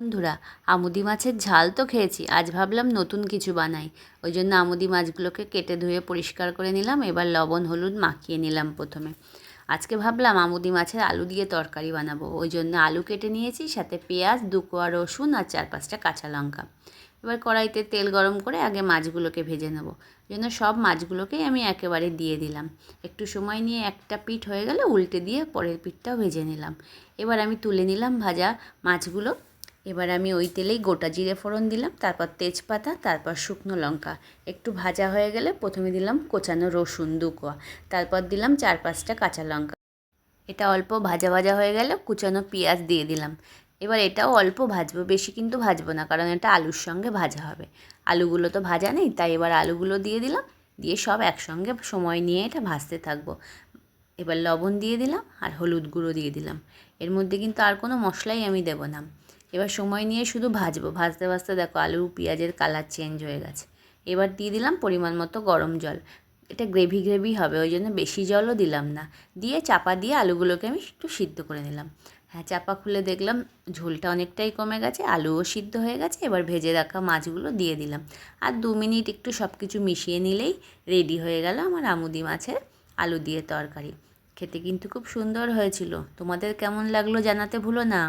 বন্ধুরা, আমুদি মাছের ঝাল তো খেয়েছি, আজ ভাবলাম নতুন কিছু বানাই। ওই জন্য আমুদি মাছগুলোকে কেটে ধুয়ে পরিষ্কার করে নিলাম। এবার লবণ হলুদ মাখিয়ে নিলাম প্রথমে। আজকে ভাবলাম আমুদি মাছের আলু দিয়ে তরকারি বানাবো। ওই জন্য আলু কেটে নিয়েছি, সাথে পেঁয়াজ, 2 কোয়া রসুন আর 4-5টা কাঁচা লঙ্কা। এবার কড়াইতে তেল গরম করে আগে মাছগুলোকে ভেজে নেব। ওই জন্য সব মাছগুলোকেই আমি একেবারে দিয়ে দিলাম। একটু সময় নিয়ে একটা পিঠ হয়ে গেলে উল্টে দিয়ে পরের পিঠটাও ভেজে নিলাম। এবার আমি তুলে নিলাম ভাজা মাছগুলো। এবার আমি ওই তেলেই গোটা জিরে ফোড়ন দিলাম, তারপর তেজপাতা, তারপর শুকনো লঙ্কা। একটু ভাজা হয়ে গেলে প্রথমে দিলাম কোচানো রসুন 2 কোয়া, তারপর দিলাম 4-5টা কাঁচা লঙ্কা। এটা অল্প ভাজা ভাজা হয়ে গেলে কুচানো পেঁয়াজ দিয়ে দিলাম। এবার এটাও অল্প ভাজবো, বেশি কিন্তু ভাজবো না, কারণ এটা আলুর সঙ্গে ভাজা হবে। আলুগুলো তো ভাজা নেই, তাই এবার আলুগুলো দিয়ে দিলাম। দিয়ে সব একসঙ্গে সময় নিয়ে এটা ভাজতে থাকবো। এবার লবণ দিয়ে দিলাম আর হলুদ গুঁড়ো দিয়ে দিলাম। এর মধ্যে কিন্তু আর কোনো মশলাই আমি দেবো না। এবার সময় নিয়ে শুধু ভাজবো। ভাজতে ভাজতে দেখো আলু পেঁয়াজের কালার চেঞ্জ হয়ে গেছে। এবার দিয়ে দিলাম পরিমাণ মতো গরম জল। এটা গ্রেভি গ্রেভি হবে, ওই জন্য বেশি জলও দিলাম না। দিয়ে চাপা দিয়ে আলুগুলোকে আমি একটু সিদ্ধ করে নিলাম। হ্যাঁ, চাপা খুলে দেখলাম ঝোলটা অনেকটাই কমে গেছে, আলুও সিদ্ধ হয়ে গেছে। এবার ভেজে রাখা মাছগুলো দিয়ে দিলাম। আর 2 মিনিট একটু সব কিছু মিশিয়ে নিলেই রেডি হয়ে গেল আমার আমুদি মাছের আলু দিয়ে তরকারি। খেতে কিন্তু খুব সুন্দর হয়েছিল। তোমাদের কেমন লাগলো জানাতে ভুলো না।